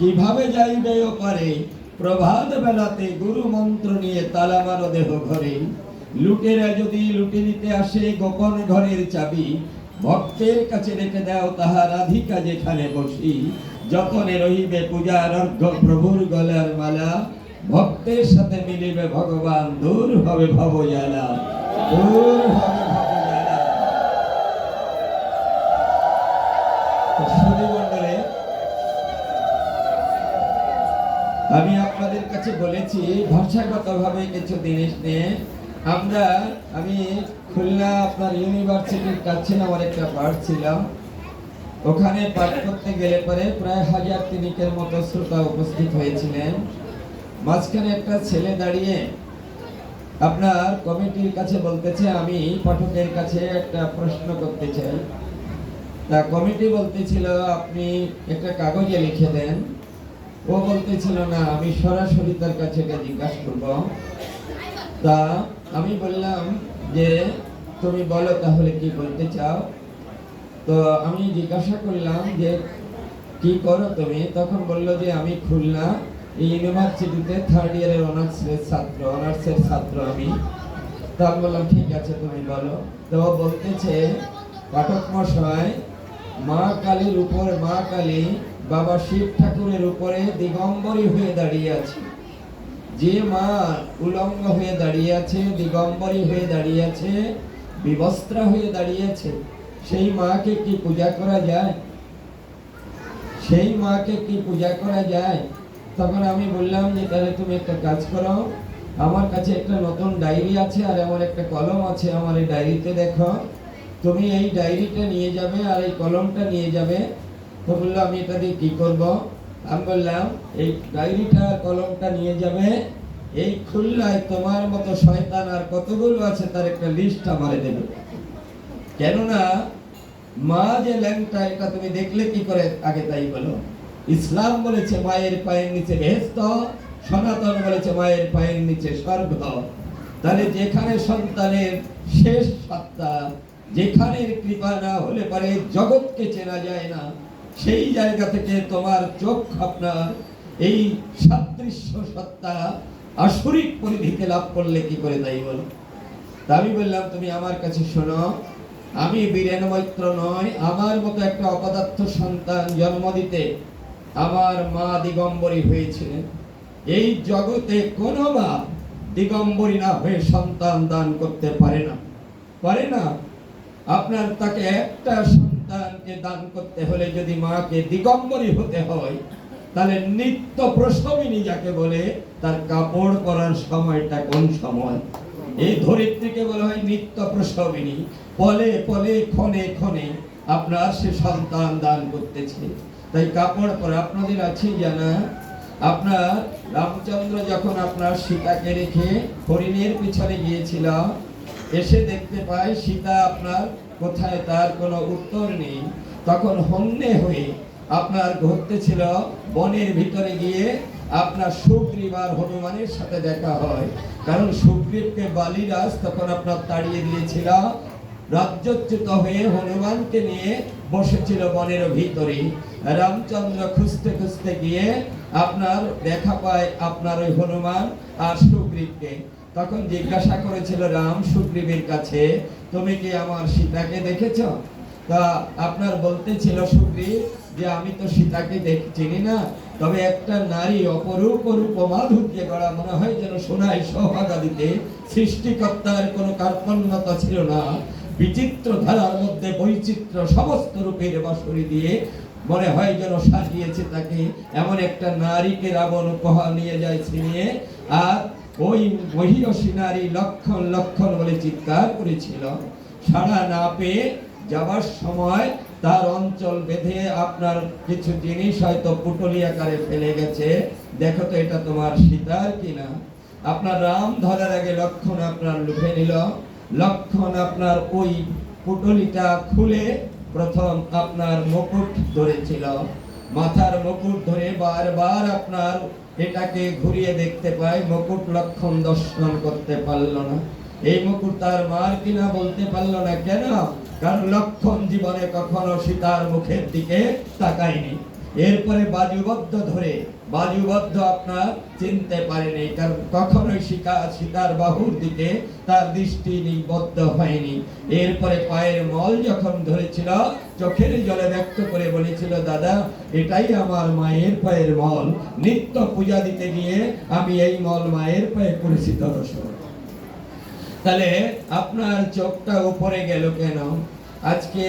কিভাবে যাইবে ওপারে, প্রভাত বেলাতে গুরু মন্ত্র নিয়ে তালা মারো দেহ ঘরে। লুটেরা যদি লুটে নিতে আসে গোপন ঘরের চাবি, ভক্তের কাছে রেখে দাও তাহার রাধিকা যেখানে বসি। যতনে রহিবে পূজার অর্ঘ্য প্রভুর গলার মালা, ভক্তের সাথে মিলিবে ভগবান, দূর হবে ভবজ্বালা, দূর হবে ভবজ্বালা। সুধী মণ্ডলী, আমি আপনাদের কাছে বলেছি ভাষাগতভাবে কিছু জিনিস নিয়ে। আমি খুলনা আপনার ইউনিভার্সিটির কাছে আমার একটা পাঠ ছিল, ওখানে পাঠ করতে গেলে পরে প্রায় 1000 মতো শ্রোতা উপস্থিত হয়েছিলেন। মাঝখানে একটা ছেলে দাঁড়িয়ে আপনার কমিটির কাছে বলতেছে আমি পাঠকের কাছে একটা প্রশ্ন করতে চাই। তা কমিটি বলতেছিল আপনি একটা কাগজে লিখে দেন। ও বলতেছিল না, আমি সরাসরি তার কাছে এটা জিজ্ঞাসা করব। তা আমি বললাম যে তুমি বলো তাহলে কি বলতে চাও। তো আমি জিজ্ঞাসা করলাম যে কি করো তুমি। তখন বললো যে আমি খুলনা ইউনিভার্সিটিতে 3rd ইয়ারের অনার্সের ছাত্র আমি। তা আমি বললাম ঠিক আছে তুমি বলো। তো বলতেছে পাঠক মশাই, মা কালীর উপর মা কালী বাবা শিব ঠাকুরের উপরে দিগম্বরী হয়ে দাঁড়িয়ে আছে। যে মা উলঙ্গ হয়ে দাঁড়িয়ে আছে, দিগম্বরী হয়ে দাঁড়িয়ে আছে, বিবস্ত্রা হয়ে দাঁড়িয়ে আছে, সেই মাকে কি পূজা করা যায়? সেই মাকে কি পূজা করা যায়? তখন আমি বললাম যে তাহলে তুমি একটা কাজ করো, আমার কাছে একটা নতুন ডায়েরি আছে আর আমার একটা কলম আছে, আমার এই ডায়েরিতে দেখো, তুমি এই ডায়েরিটা নিয়ে যাবে আর এই কলমটা নিয়ে যাবে। তো বললো আমি এটা দিয়ে কি করব? আমি বললাম এই ডায়েরিটা কলমটা নিয়ে যাবে, এই খুলনায় তোমার মতো শয়তান আর কতগুলো আছে তার একটা লিস্ট আমারে দেবে। কেননা মা যে ল্যাংটা এটা তুমি দেখলে কি করে আগে তাই বলো। ইসলাম বলেছে মায়ের পায়ের নিচে বেহেশত, সনাতন বলেছে মায়ের পায়ের নিচে স্বর্গ। তাহলে যেখানে সন্তানের শেষ সত্তা, যেখানে কৃপা না হলে পরে জগৎকে চেনা যায় না, সেই জায়গা থেকে তোমার চোখ আপনার এই সাদৃশ্য সত্তা আসরিক পরিধিকে লাভ করলে কি করে তাই বলো। তা আমি বললাম তুমি আমার কাছে শোনো, আমি বীরেন মৈত্র নয়, আমার মতো একটা অপদার্থ সন্তান জন্ম দিতে আমার মা দিগম্বরী হয়েছিলেন। এই জগতে কোনো মা দিগম্বরী না হয়ে সন্তান দান করতে পারে না, পারে না। আপনার তাকে একটা সন্তানকে দান করতে হলে যদি মাকে দিগম্বরী হতে হয়, তাহলে নিত্য প্রসবিনী যাকে বলে তার কাপড় পরার সময়টা কোন সময়? এই ধরিত্রীকে বলা হয় নিত্য প্রসবিনী। পলে পলে ক্ষণে ক্ষণে আপনার সে সন্তান দান করতেছে। তাই কাপড় পরা আপনাদের আছে জানা। আপনার রামচন্দ্র যখন আপনার সীতাকে রেখে হরিণের পিছনে গিয়েছিল, এসে দেখতে পায় সীতা আপনার কোথায়, তার কোনো উত্তর নেই। তখন হন্যে হয়ে আপনার ঘুরতেছিল, বনের ভিতরে গিয়ে আপনার সুগ্রীব আর হনুমানের সাথে দেখা হয়। কারণ সুগ্রীবকে বালিরাজ তখন আপনার তাড়িয়ে দিয়েছিল, রাজ্যচ্যুত হয়ে হনুমানকে নিয়ে বসেছিল বনের ভিতরে। রামচন্দ্র খুঁজতে খুঁজতে গিয়ে আপনার দেখা পায় আপনার ওই হনুমান আর সুগ্রীবকে। তখন জিজ্ঞাসা করেছিল রাম সুগ্রীবের কাছে, তুমি কি আমার সীতাকে দেখেছ? তা আপনার বলতেছিল সুগ্রীব যে আমি তো সীতাকে চিনি না, তবে একটা নারী অপরূপ রূপ মাধুর্যে গড়া, মনে হয় যেন সোনায় সোহাগা দিতে, সৃষ্টিকর্তার কোনো কার্পণ্যতা ছিল না, বিচিত্র ধারার মধ্যে বৈচিত্র্য সমস্ত রূপের বাঁশরি দিয়ে মনে হয় যেন সাজিয়েছে তাকে। এমন একটা নারীকে রাবণ উপহার নিয়ে যায় ছিনিয়ে, আর ওই মহিষী নারী লক্ষণ লক্ষণ বলে চিৎকার করেছিল। সাড়া না পেয়ে যাবার সময় তার অঞ্চল বেঁধে আপনার কিছু জিনিস হয়তো পুটলি আকারে ফেলে গেছে, দেখো তো এটা তোমার সীতার কিনা। আপনার রাম ধরার আগে লক্ষণ আপনার লুফে নিল। লক্ষণ আপনার ওই পুটলিটা খুলে প্রথম আপনার মুকুট ধরেছিল, মাথার মুকুট ধরে বারবার আপনার এটাকে ঘুরিয়ে দেখতে পায়, মুকুট লক্ষণ দর্শন করতে পারল না। এই মুকুট তার মার কিনা বলতে পারল না। কেন? কারণ লক্ষণ জীবনে কখনো সীতার মুখের দিকে তাকায়নি। এরপরে বাজুবদ্ধ ধরে, বাজুবদ্ধ আপনার চিনতে পারেনি, কারণ কখনোই সীতার বাহুর দিকে তার দৃষ্টি নিবদ্ধ হয়নি। এরপরে পায়ের মল যখন ধরেছিল, চোখের জলে ব্যক্ত করে বলেছিল, দাদা এটাই আমার মায়ের পায়ের মল, নিত্য পূজা দিতে গিয়ে আমি এই মল মায়ের পায়ে করেছি দর্শন। তাহলে আপনার চোখটা উপরে গেল কেন? আজকে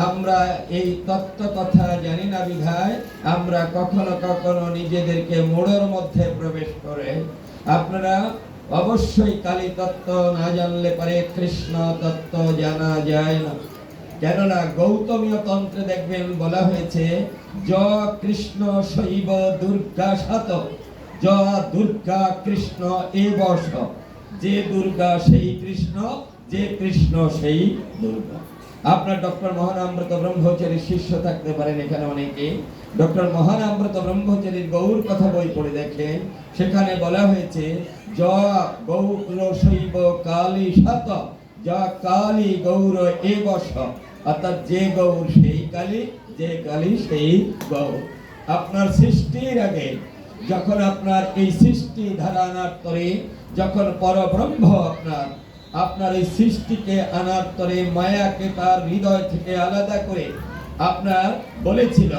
আমরা এই তত্ত্ব কথা জানি না বিধায় আমরা কখনো কখনো নিজেদেরকে মোড়ের মধ্যে প্রবেশ করে। আপনারা অবশ্যই কালী তত্ত্ব না জানলে পারে কৃষ্ণ তত্ত্ব জানা যায় না। কেননা গৌতমীয় তন্ত্রে দেখবেন বলা হয়েছে, য কৃষ্ণ শৈব দুর্গা শত, য দুর্গা কৃষ্ণ এবশ, যে দুর্গা সেই কৃষ্ণ, যে কৃষ্ণ সেই দুর্গা। আপনার ডক্টর মহানামৃত ব্রহ্মচারীর শিষ্য থাকতে পারেন এখানে অনেকে। ডক্টর মহানামৃত ব্রহ্মচারীর গৌর কথা বই পড়ে দেখেন, সেখানে বলা হয়েছে য গৌর শৈব কালী শত, যা কালী গৌর এবশ, অর্থাৎ যে গৌর সেই কালী, যে কালী সেই গৌর। আপনার সৃষ্টির আগে যখন আপনার এই সৃষ্টি ধারা আনার তরে, যখন পরব্রহ্ম আপনার এই সৃষ্টিকে আনার তরে মায়াকে তার হৃদয় থেকে আলাদা করে আপনার বলেছিল,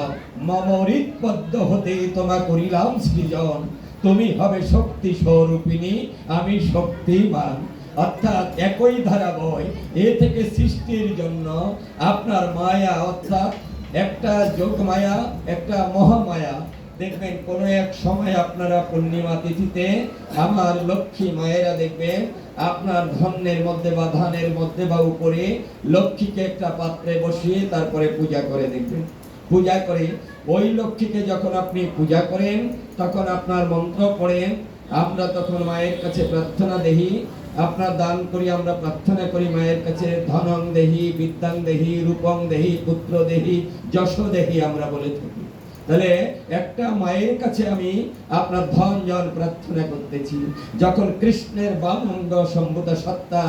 মম হৃৎপদ্ম হতে তোমা করিলাম সৃজন, তুমি হবে শক্তি স্বরূপিণী, আমি শক্তিমান। অর্থাৎ একই ধারা বয়, এ থেকে সৃষ্টির জন্য আপনার মায়া, অর্থাৎ একটা যোগ মায়া, একটা মহামায়া। দেখবেন কোন এক সময় আপনারা পূর্ণিমা তিথিতে আমার লক্ষ্মী মায়েরা দেখবেন আপনার ধন্যের মধ্যে বা ধানের মধ্যে বা উপরে লক্ষ্মীকে একটা পাত্রে বসিয়ে তারপরে পূজা করে দেখবেন। পূজা করে ওই লক্ষ্মীকে যখন আপনি পূজা করেন, তখন আপনার মন্ত্র পড়েন, আমরা তখন মায়ের কাছে প্রার্থনা দেহি, আপনার দান করি, আমরা প্রার্থনা করি মায়ের কাছে, ধনং দেহি, বিদ্যাং দেহি, রূপং দেহি, পুত্র দেহি, যশ দেহি আমরা বলে থাকি। তাহলে একটা মায়ের কাছে আমি আপনার ধন জন প্রার্থনা করতেছি। যখন কৃষ্ণের বামঙ্গ সম্ভূত সত্তা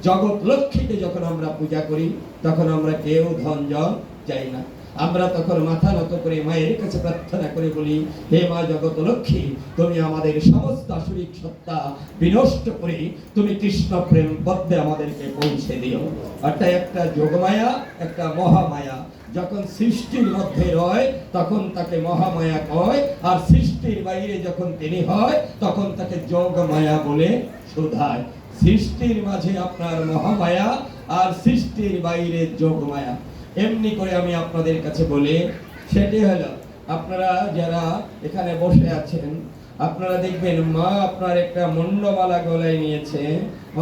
জগৎ লক্ষ্মীকে যখন আমরা পূজা করি, তখন আমরা কেউ ধন জন চাই না। আমরা তখন মাথা নত করে মায়ের কাছে প্রার্থনা করে বলি, হে মা জগৎ লক্ষ্মী, তুমি আমাদের সমস্ত আসরিক সত্তা বিনষ্ট করে তুমি কৃষ্ণ প্রেম পথে আমাদেরকে পৌঁছে দিও। অর্থাৎ একটা যোগমায়া, একটা মহামায়া যখন সৃষ্টির মধ্যে রয় তখন তাকে মহামায়া কয়, আর সৃষ্টির বাইরে যখন তিনি হয় তখন তাকে যোগমায়া বলে শোধায়। সৃষ্টির মাঝে আপনার মহামায়া আর সৃষ্টির বাইরে যোগমায়া। এমনি করে আমি আপনাদের কাছে বলি, সেটি হলো আপনারা যারা এখানে বসে আছেন, আপনারা দেখবেন মা আপনার একটা মুন্ডমালা গলায় নিয়েছে।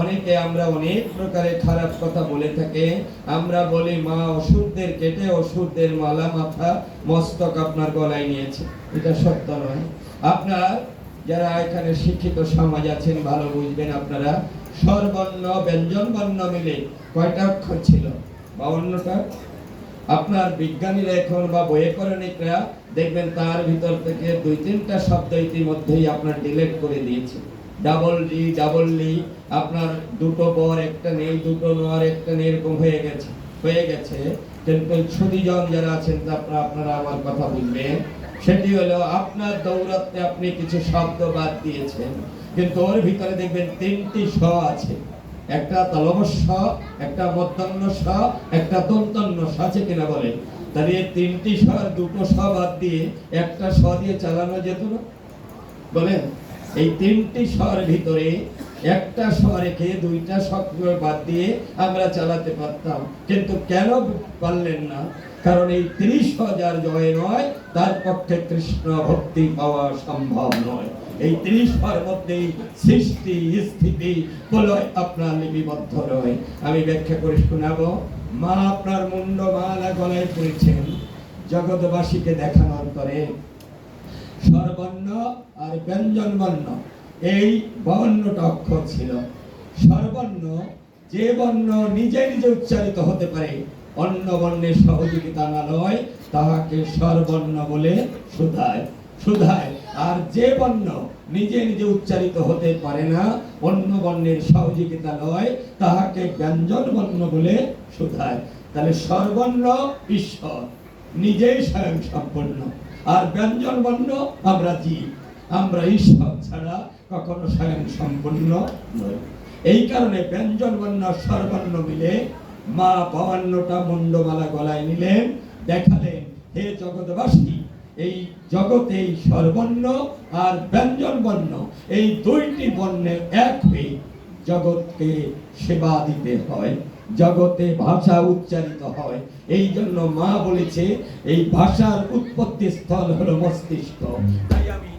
অনেকে আমরা অনেক প্রকারের খারাপ কথা বলে থাকে, আমরা বলি মা অসুরদের কেটে অসুরদের মালা মাথা মস্তক আপনার গলায় নিয়েছে। এটা সত্য নয়। আপনার যারা এখানে শিক্ষিত সমাজ আছেন ভালো বুঝবেন, আপনারা স্বরবর্ণ ব্যঞ্জন বর্ণ মিলে কয়টা অক্ষর ছিল? 52টা। আপনার বিজ্ঞানীরা এখন বা বৈজ্ঞানিকরা দেখবেন তার ভিতর থেকে 2-3টা শব্দ ইতিমধ্যেই আপনার ডিলিট করে দিয়েছে। ডাবল জি, ডাবল লি, আপনার দুটো বর একটা নেই, দুটো নোয়ার একটা নেই, এরকম হয়ে গেছে। কিন্তু সুদীজন যারা আছেন আপনারা আমার কথা বুঝবেন, সেটি হলো আপনার দৌরাত্মে আপনি কিছু শব্দ বাদ দিয়েছেন, কিন্তু ওর ভিতরে দেখবেন 3টি স আছে। একটা তালবস্য, একটা মধ্যাহ্ন স, একটা দন্তন্য স আছে কিনা বলেন? তাহলে এই 3টি স আর 2টো স বাদ দিয়ে একটা স দিয়ে চালানো যেত না? বলেন, এই 3টি স্বর ভিতরে একটা স রেখে 2টা স বাদ দিয়ে আমরা চালাতে পারতাম, কিন্তু কেন পারলেন না? কারণ এই 30,000 জয় নয়, তার পক্ষে কৃষ্ণ ভক্তি পাওয়া সম্ভব নয়। এই 30 মধ্যেই সৃষ্টি স্থিতি প্রলয় আপনার লিপিবদ্ধ রয়। আমি ব্যাখ্যা করে শোনাবো। মা আপনার মুন্ড মালা গলায় পড়েছেন জগৎবাসীকে দেখানোর পরে। স্বরবর্ণ আর ব্যঞ্জন বর্ণ এই 52টা অক্ষর ছিল। স্বরবর্ণ যে বর্ণ নিজে নিজে উচ্চারিত হতে পারে, অন্য বর্ণের সহযোগিতা না লয়, তাহাকে স্বরবর্ণ বলে শুধায়। আর যে বর্ণ নিজে নিজে উচ্চারিত হতে পারে না, অন্য বর্ণের সহযোগিতা লয়, তাহাকে ব্যঞ্জন বর্ণ বলে শুধায়। তাহলে স্বরবর্ণ ঈশ্বর নিজেই স্বয়ং সম্পূর্ণ, আর ব্যঞ্জন বর্ণ আমরা জীব, আমরা ঈশ্বর ছাড়া কখনো স্বয়ং সম্পূর্ণ নই। এই কারণে ব্যঞ্জন বর্ণ স্বরবর্ণ মিলে মা 52টা মুন্ডমালা গলায় নিলেন, দেখালেন হে জগৎবাসী, এই জগতে এই স্বরবর্ণ আর ব্যঞ্জন বর্ণ এই দুইটি বর্ণের এক হয়ে জগৎকে সেবা দিতে হয়, জগতে ভাষা উচ্চারিত হয়। এই জন্য মা বলেছে এই ভাষার উৎপত্তি স্থল হলো মস্তিষ্ক। তাই আমি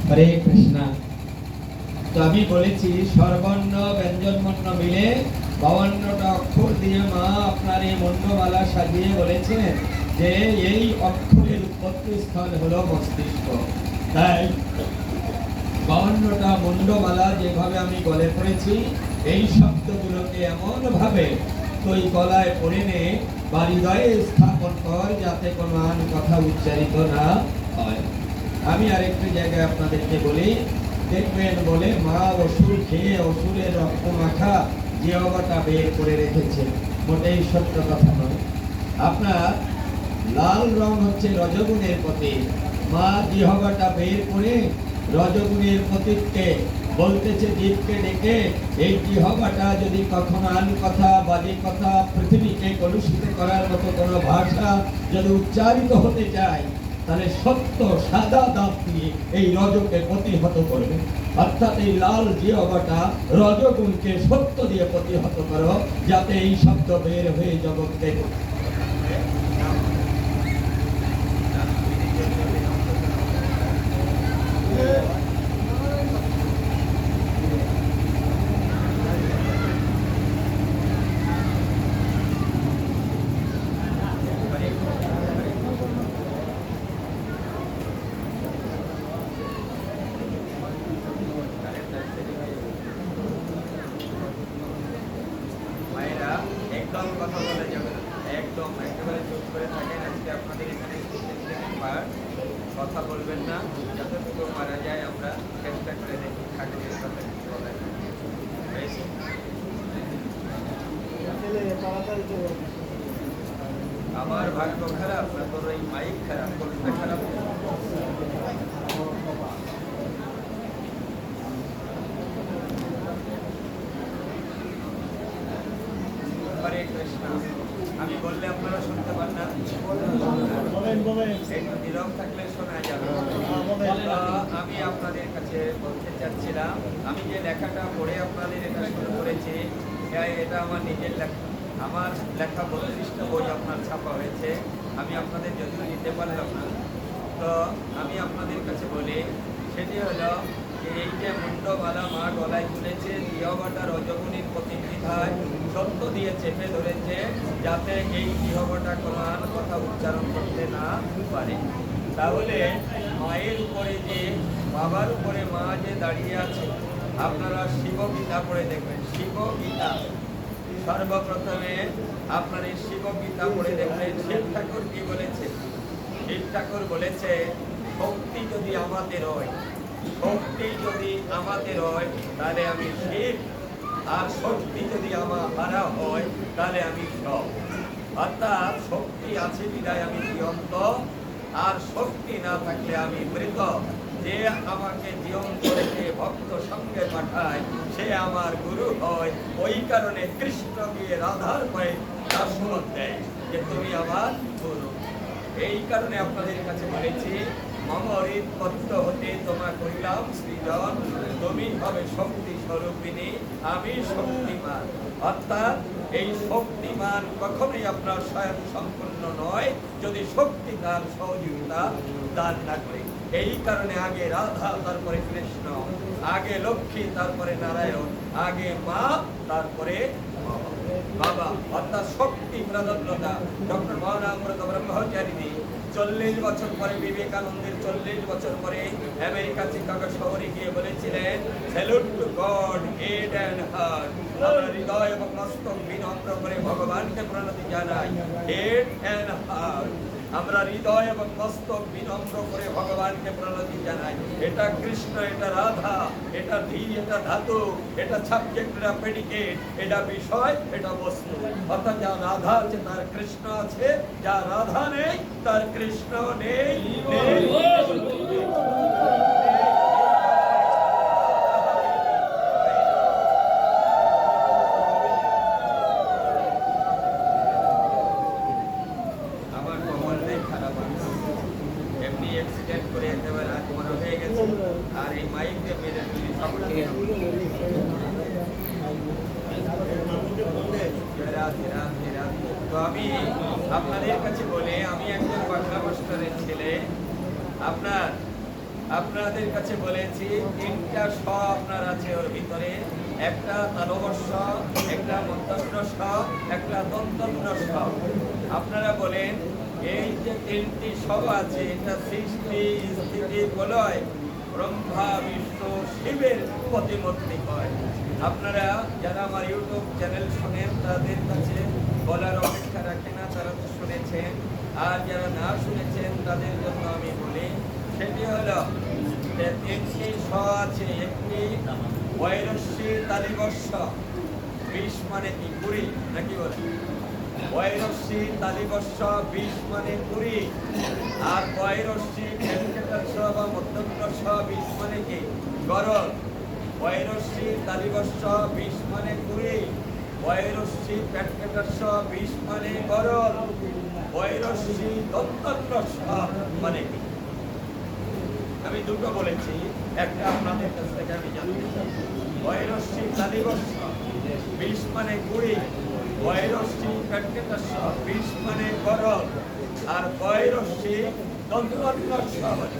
হরে কৃষ্ণ। তো আমি বলেছি স্বরবর্ণ ব্যঞ্জন বর্ণ মিলে 52টা অক্ষর দিয়ে মা আপনার এই মুন্ডমালা সাজিয়ে বলেছেন যে এই অক্ষরের উৎপত্তি স্থল হলো মস্তিষ্ক। তাই 52টা মুন্ডমালা যেভাবে আমি গলে পড়েছি, এই শব্দগুলোকে এমন ভাবে তুই গলায় পড়ে নে বা হৃদয়ে স্থাপন কর যাতে কোনো আন কথা উচ্চারিত না হয়। আমি আরেকটি জায়গায় আপনাদেরকে বলি, দেখবেন বলে মা অসুর খেয়ে অসুরের রক্ত মাখা জিহ্বাটা বের করে রেখেছে, মোটেই সত্য কথা নয়। আপনার লাল রং হচ্ছে রজগুণের প্রতীক। মা জিহ্বাটা বের করে রজগুণের প্রতীককে বলতেছে জীবকে ডেকে, এই জিহ্বাটা যদি কখনো আন কথা বাজে কথা পৃথিবীকে কলুষিত করার মতো কোনো ভাষা যদি উচ্চারিত হতে চায়, তাহলে সত্য সাদা দাঁত দিয়ে এই রজকে প্রতিহত করবে। অর্থাৎ এই লাল জিহ্বাটা রজগুণকে সত্য দিয়ে প্রতিহত করো, যাতে এই শব্দ বের হয়ে জগৎকে একদম কথা বলা যাবে না, একদম একেবারে চুপ করে থাকেন। আজকে আপনাদের এখানে কথা বলবেন না, যতটুকু মারা যায় আমরা চেষ্টা করে দেখি ঠাকুরের সাথে বলা যায়। আমার ভাগ্য খারাপ না তোর এই মাইক খারাপ, কোনটা খারাপ? হরে কৃষ্ণ। আমি বললে আপনারা শুনতে পান না, একটু নীরব থাকলে শোনা যাবে। আমি আপনাদের কাছে বলতে চাচ্ছিলাম, আমি যে লেখাটা পড়ে আপনাদের এটা শুরু করেছি, এটা আমার নিজের লেখা। আমার লেখা 32টা বই আপনার ছাপা হয়েছে, আমি আপনাদের যদিও নিতে পারলাম না। তো আমি আপনাদের কাছে বলি, সেটি হলো যে এই যে মুন্ডমালা মা গলায় তুলেছে, জিহ্বাটা রজগুণীর প্রতিনিধায় সত্য দিয়ে চেপে ধরেছে, যাতে এই জিহ্বাটা কোনো আর কথা উচ্চারণ করতে না পারে। তাহলে মায়ের উপরে যে বাবার উপরে মা যে দাঁড়িয়ে আছে, আপনারা শিবগীতা পড়ে দেখবেন। শিবগীতা সর্বপ্রথমে আপনার এই শিবগীতা পড়ে দেখবেন শিব ঠাকুর কি বলেছে। শিব ঠাকুর বলেছে, শক্তি যদি আমাদের হয়, শক্তি যদি আমাদের হয় তাহলে আমি শিব, আর শক্তি যদি আমার হারা হয় তাহলে আমি সব। অর্থাৎ শক্তি আছে বিদায় আমি জীবন্ত, আর শক্তি না থাকলে আমি মৃত। যে আমাকে জীবন্ত রেখে ভক্ত সঙ্গে পাঠায় সে আমার গুরু হয়। ওই কারণে কৃষ্ণ গিয়ে রাধার পায়ে দর্শন দেয় যে তুমি আমার গুরু। এই কারণে আপনাদের কাছে বলেছি মমরিত পত্র হতে তোমা করিলাম সৃজন, তুমি হবে শক্তি স্বরূপিণী, আমি শক্তিমান। অর্থাৎ এই শক্তিমান কখনোই আপনার স্বয়ং সম্পূর্ণ নয় যদি শক্তি তার সহযোগিতা দান না করে। এই কারণে আগে রাধা, তারপরে কৃষ্ণ, আগে লক্ষ্মী, তারপরে নারায়ণ, আগে মা, তারপরে বাবা। অর্থাৎ শক্তি প্রাধান্যতা। ডক্টর মহানামৃত ব্রহ্মচারিণী 40 বছর পরে, বিবেকানন্দের 40 বছর পরে আমেরিকা চিকাগো শহরে গিয়ে বলেছিলেন, salute to god head and heart. আমরা হৃদয় এবং মস্তক বিনম্র করে ভগবানকে প্রণতি জানাই, হেড অ্যান্ড হার্ট। আমরা হৃদয় এবং মস্তক বিনম্র করে ভগবানকে প্রণতি জানাই। এটা কৃষ্ণ, এটা রাধা, এটা ধী, এটা ধাতু, এটা সাবজেক্ট, এটা প্রেডিকেট, এটা বিষয়, এটা বস্তু। অর্থাৎ যা রাধা আছে তার কৃষ্ণ আছে, যা রাধা নেই তার কৃষ্ণ নেই। আমার কমলটাই খারাপ আছে, এমনি অ্যাক্সিডেন্ট করে একেবারে মনে হয়ে গেছে। আর এই মাইক দিয়ে মেরে তুলি সকলকে তো আমি আপনাদের কাছে বলে, আমি একজন বাংলা মাস্টারের ছেলে। আপনাদের কাছে বলেছি 3টা স আপনার আছে ওর ভিতরে, একটা তালবস্য, একটা মন্তস্য স, একটা দন্তন্য স। আপনারা বলেন এই যে 3টি স আছে, এটা সৃষ্টি স্থিতি প্রলয় ব্রহ্মা বিষ্ণু শিবের প্রতিমূর্তি হয়। আপনারা যারা আমার ইউটিউব চ্যানেল শোনেন তাদের কাছে বলার অপেক্ষা রাখে না, তারা তো শুনেছেন। আর যারা না শুনেছেন তাদের জন্য আমি বলি, সেটি হলো যে 3টি স আছে। একটি বৈরস্যি তালিবস্য, 20 মানে কি 20 নাকি বলে? বৈরস্যি তালিবস্য 20 মানে 20। আর বৈরস্যি ভেঙ্কটেশ বা মধ্যপ্রশ 20 মানে কি গরল। বৈরস্যি তালিবস্য 20 মানে 20। বৈরস্যি ভেঙ্কটেশ 20 মানে গরল। বৈরস্যি দন্তপ্রশ মানে কি? আমি দুটো বলেছি, একটা আপনাদের কাছ থেকে আমি জানতে চাই। বৈরস্যি তালিবস্য 20 মানে 20, বৈরস্যি ভেঙ্কটেশ 20 মানে গরল, আর বৈরস্যি দন্তপ্রশ মানে